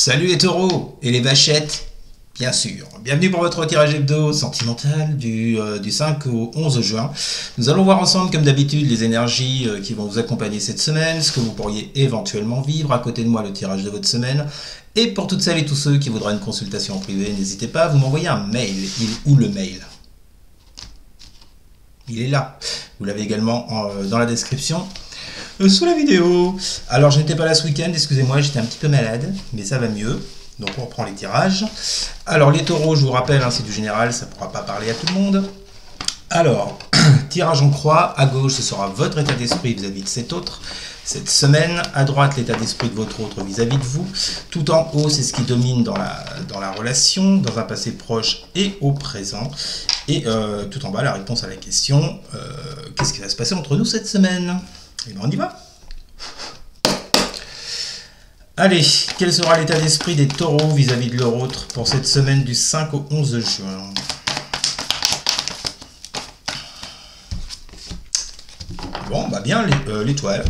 Salut les taureaux et les vachettes, bien sûr. Bienvenue pour votre tirage hebdo sentimental du 5 au 11 juin. Nous allons voir ensemble, comme d'habitude, les énergies qui vont vous accompagner cette semaine, ce que vous pourriez éventuellement vivre. À côté de moi, le tirage de votre semaine. Et pour toutes celles et tous ceux qui voudraient une consultation en privé, n'hésitez pas à vous m'envoyer un mail. Il est où le mail? Il est là. Vous l'avez également dans la description sous la vidéo. Alors, je n'étais pas là ce week-end, excusez-moi, j'étais un petit peu malade, mais ça va mieux. Donc, on reprend les tirages. Alors, les taureaux, je vous rappelle, c'est du général, ça ne pourra pas parler à tout le monde. Alors, tirage en croix, à gauche, ce sera votre état d'esprit vis-à-vis de cet autre. Cette semaine, à droite, l'état d'esprit de votre autre vis-à-vis de vous. Tout en haut, c'est ce qui domine dans la relation, dans un passé proche et au présent. Et tout en bas, la réponse à la question, qu'est-ce qui va se passer entre nous cette semaine? Et bien on y va. Allez, quel sera l'état d'esprit des taureaux vis-à-vis de leur autre pour cette semaine du 5 au 11 juin? Bon, bah bien, l'étoile.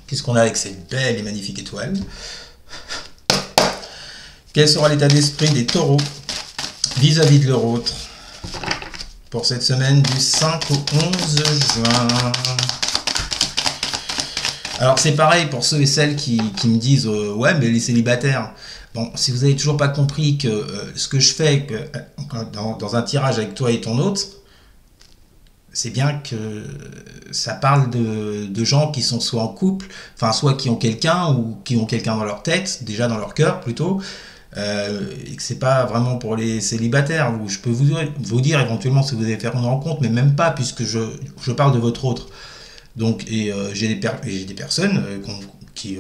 Qu'est-ce qu'on a avec cette belle et magnifique étoile? Quel sera l'état d'esprit des taureaux vis-à-vis de leur autre pour cette semaine du 5 au 11 juin? Alors c'est pareil pour ceux et celles qui me disent ouais mais les célibataires. Bon, si vous n'avez toujours pas compris que ce que je fais dans un tirage avec toi et ton autre, c'est bien que ça parle de gens qui sont soit en couple, enfin soit qui ont quelqu'un ou qui ont quelqu'un dans leur tête, déjà dans leur cœur plutôt, et que c'est pas vraiment pour les célibataires. Je peux vous dire éventuellement si vous allez faire une rencontre, mais même pas puisque je parle de votre autre. Donc, j'ai des personnes qui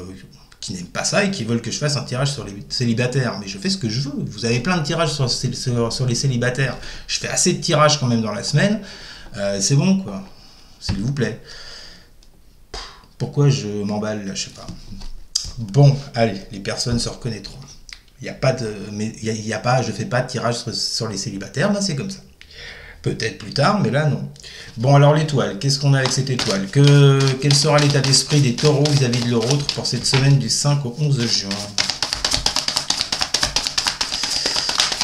n'aiment pas ça et qui veulent que je fasse un tirage sur les célibataires. Mais je fais ce que je veux. Vous avez plein de tirages sur les célibataires. Je fais assez de tirages quand même dans la semaine. C'est bon, quoi. S'il vous plaît. Pourquoi je m'emballe là? Je sais pas. Bon, allez, les personnes se reconnaîtront. Il n'y a pas je fais pas de tirage sur les célibataires, ben c'est comme ça. Peut-être plus tard, mais là, non. Bon, alors l'étoile, qu'est-ce qu'on a avec cette étoile? Quel sera l'état d'esprit des taureaux vis-à-vis de leur autre pour cette semaine du 5 au 11 juin?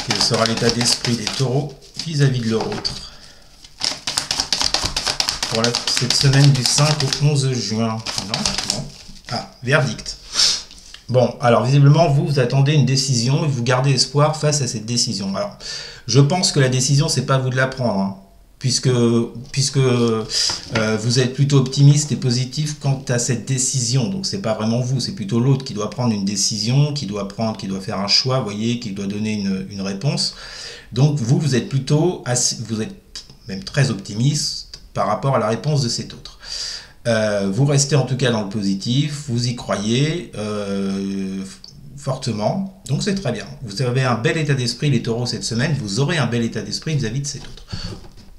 Quel sera l'état d'esprit des taureaux vis-à-vis de leur autre pour cette semaine du 5 au 11 juin? Non. Ah, verdict. Bon, alors visiblement, vous attendez une décision et vous gardez espoir face à cette décision. Alors, je pense que la décision, c'est pas à vous de la prendre, hein, puisque vous êtes plutôt optimiste et positif quant à cette décision. Donc, c'est pas vraiment vous, c'est plutôt l'autre qui doit prendre une décision, qui doit faire un choix, vous voyez, qui doit donner une réponse. Donc, vous êtes plutôt, vous êtes même très optimiste par rapport à la réponse de cet autre. Vous restez en tout cas dans le positif, vous y croyez fortement, donc c'est très bien. Vous avez un bel état d'esprit les taureaux cette semaine, vous aurez un bel état d'esprit vis-à-vis de cet autre.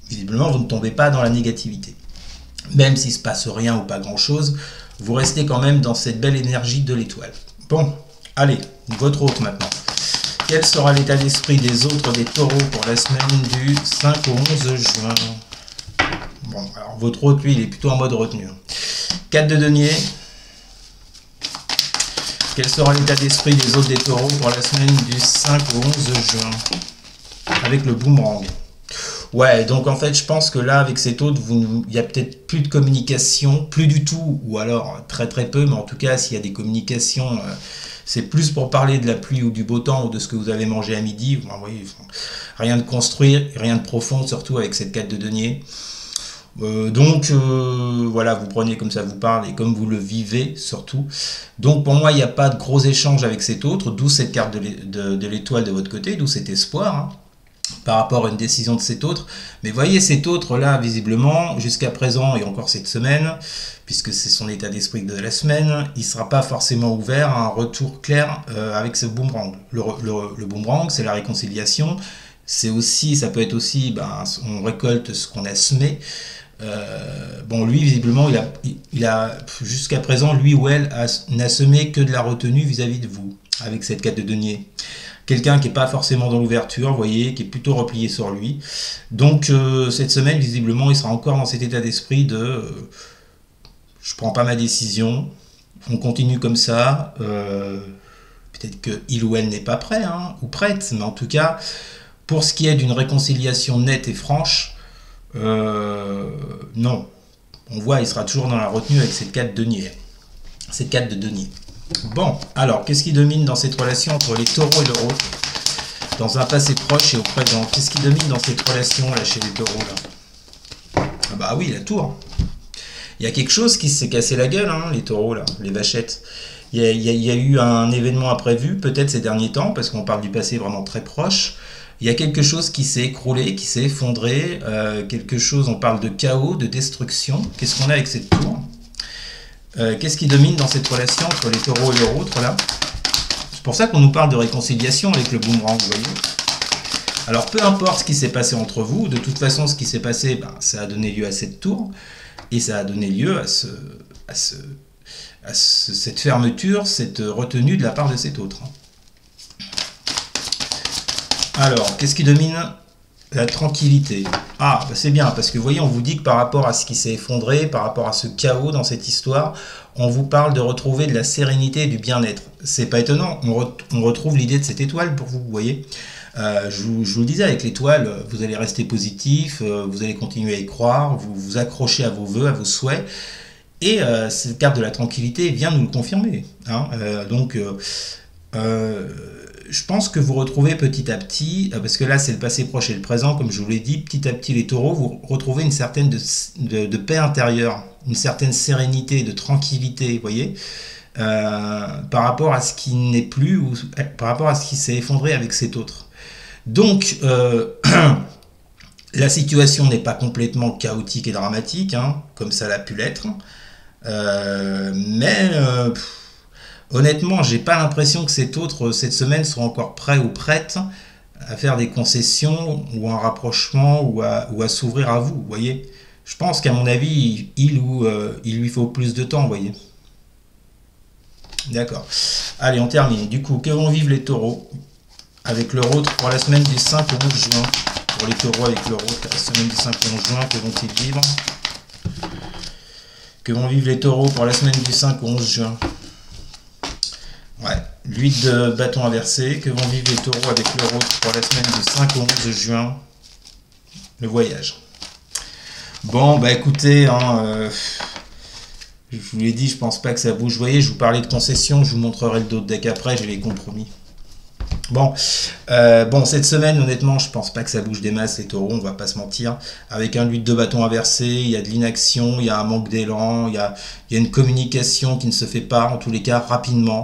Visiblement, vous ne tombez pas dans la négativité. Même s'il ne se passe rien ou pas grand-chose, vous restez quand même dans cette belle énergie de l'étoile. Bon, allez, votre autre maintenant. Quel sera l'état d'esprit des autres des taureaux pour la semaine du 5 au 11 juin? Bon, alors votre autre, lui, il est plutôt en mode retenue. 4 de denier. Quel sera l'état d'esprit des autres des taureaux pour la semaine du 5 au 11 juin? Avec le boomerang. Ouais, donc en fait, je pense que là, avec cet autre, il n'y a peut-être plus de communication, plus du tout, ou alors très très peu, mais en tout cas, s'il y a des communications, c'est plus pour parler de la pluie ou du beau temps, ou de ce que vous avez mangé à midi. Vous voyez, rien de construire, rien de profond, surtout avec cette 4 de denier. Voilà, vous prenez comme ça vous parle et comme vous le vivez surtout. Donc pour moi il n'y a pas de gros échange avec cet autre, d'où cette carte de l'étoile de votre côté, d'où cet espoir hein, par rapport à une décision de cet autre. Mais voyez cet autre là visiblement jusqu'à présent et encore cette semaine, puisque c'est son état d'esprit de la semaine, il ne sera pas forcément ouvert à un retour clair avec ce boomerang. Le boomerang c'est la réconciliation, c'est aussi, ça peut être aussi, on récolte ce qu'on a semé. Bon, lui, visiblement, il a jusqu'à présent, lui ou elle, n'a semé que de la retenue vis-à-vis de vous, avec cette 4 de denier. Quelqu'un qui n'est pas forcément dans l'ouverture, vous voyez, qui est plutôt replié sur lui. Donc, cette semaine, visiblement, il sera encore dans cet état d'esprit de je prends pas ma décision, on continue comme ça, Peut-être qu'il ou elle n'est pas prêt, hein, ou prête, mais en tout cas, pour ce qui est d'une réconciliation nette et franche, non. On voit, il sera toujours dans la retenue avec cette carte de denier. Cette carte de denier. Bon, alors, qu'est-ce qui domine dans cette relation entre les taureaux et l'euro? Dans un passé proche et au présent. Qu'est-ce qui domine dans cette relation là chez les taureaux là? Ah bah oui, la tour. Il y a quelque chose qui s'est cassé la gueule, hein, les taureaux là, les vachettes. Il y a eu un événement imprévu, peut-être ces derniers temps, parce qu'on parle du passé vraiment très proche. Il y a quelque chose qui s'est écroulé, qui s'est effondré, quelque chose, on parle de chaos, de destruction. Qu'est-ce qu'on a avec cette tour? Qu'est-ce qui domine dans cette relation entre les taureaux et leur autre là? C'est pour ça qu'on nous parle de réconciliation avec le boomerang, vous voyez. Alors peu importe ce qui s'est passé entre vous, de toute façon ce qui s'est passé, ben, ça a donné lieu à cette tour, et ça a donné lieu à cette fermeture, cette retenue de la part de cet autre. Alors, qu'est-ce qui domine? La tranquillité. Ah, bah c'est bien, parce que vous voyez, on vous dit que par rapport à ce qui s'est effondré, par rapport à ce chaos dans cette histoire, on vous parle de retrouver de la sérénité et du bien-être. C'est pas étonnant, on retrouve l'idée de cette étoile pour vous, vous voyez. Je vous le disais, avec l'étoile, vous allez rester positif, vous allez continuer à y croire, vous vous accrochez à vos vœux, à vos souhaits, et cette carte de la tranquillité vient nous le confirmer. Hein. Je pense que vous retrouvez petit à petit, parce que là c'est le passé proche et le présent, comme je vous l'ai dit, petit à petit les taureaux, vous retrouvez une certaine de paix intérieure, une certaine sérénité, de tranquillité, vous voyez, par rapport à ce qui n'est plus, ou par rapport à ce qui s'est effondré avec cet autre. Donc, la situation n'est pas chaotique et dramatique, hein, comme ça l'a pu l'être, honnêtement, j'ai pas l'impression que cet autre, cette semaine, soit encore prêt ou prête à faire des concessions ou un rapprochement ou à s'ouvrir à vous, vous voyez. Je pense qu'à mon avis, il lui faut plus de temps, vous voyez. D'accord. Allez, on termine. Du coup, que vont vivre les taureaux avec leur autre pour la semaine du 5 au 11 juin? Pour les taureaux avec leur autre, la semaine du 5 au 11 juin, que vont-ils vivre? Que vont vivre les taureaux pour la semaine du 5 au 11 juin? Ouais, l'huile de bâton inversé. Que vont vivre les taureaux avec leur autre pour la semaine du 5 au 11 juin? Le voyage. Bon, bah écoutez, hein, je vous l'ai dit, je pense pas que ça bouge. Vous voyez, je vous parlais de concessions, je vous montrerai le dos de deck après, j'ai les compromis. Bon, cette semaine, honnêtement, je pense pas que ça bouge des masses, les taureaux, on va pas se mentir. Avec un huile de bâton inversé, il y a de l'inaction, il y a un manque d'élan, il y a une communication qui ne se fait pas, en tous les cas, rapidement,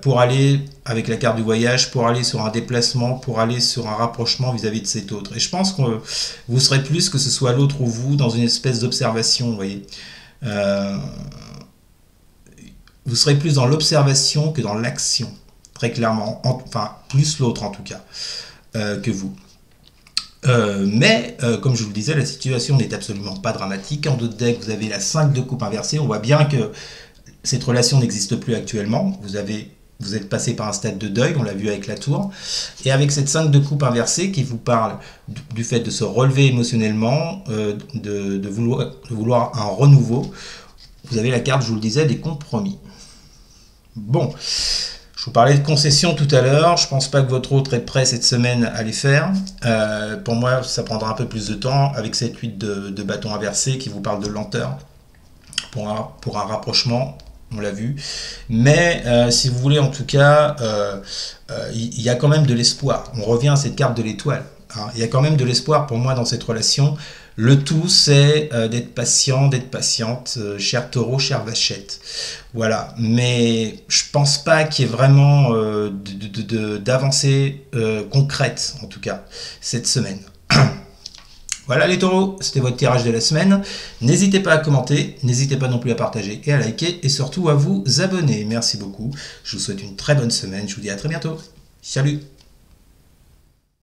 pour aller, avec la carte du voyage, pour aller sur un déplacement, pour aller sur un rapprochement vis-à-vis de cet autre. Et je pense que vous serez plus, que ce soit l'autre ou vous, dans une espèce d'observation, vous voyez. Vous serez plus dans l'observation que dans l'action. Très clairement, enfin plus l'autre en tout cas que vous. Comme je vous le disais, la situation n'est absolument pas dramatique. En d'autres decks, vous avez la 5 de coupe inversée. On voit bien que cette relation n'existe plus actuellement. Vous êtes passé par un stade de deuil, on l'a vu avec la tour. Et avec cette 5 de coupe inversée qui vous parle du fait de se relever émotionnellement, de vouloir un renouveau, vous avez la carte, je vous le disais, des compromis. Bon. Je vous parlais de concessions tout à l'heure, je ne pense pas que votre autre est prêt cette semaine à les faire. Pour moi, ça prendra un peu plus de temps avec cette huile de bâton inversé qui vous parle de lenteur pour un rapprochement, on l'a vu. Mais si vous voulez, en tout cas, il y a quand même de l'espoir. On revient à cette carte de l'étoile. Hein. Il y a quand même de l'espoir pour moi dans cette relation. Le tout, c'est d'être patient, d'être patiente, cher taureau, chère vachette. Voilà, mais je pense pas qu'il y ait vraiment d'avancée concrète, en tout cas, cette semaine. Voilà les taureaux, c'était votre tirage de la semaine. N'hésitez pas à commenter, n'hésitez pas non plus à partager et à liker, et surtout à vous abonner. Merci beaucoup, je vous souhaite une très bonne semaine, je vous dis à très bientôt. Salut!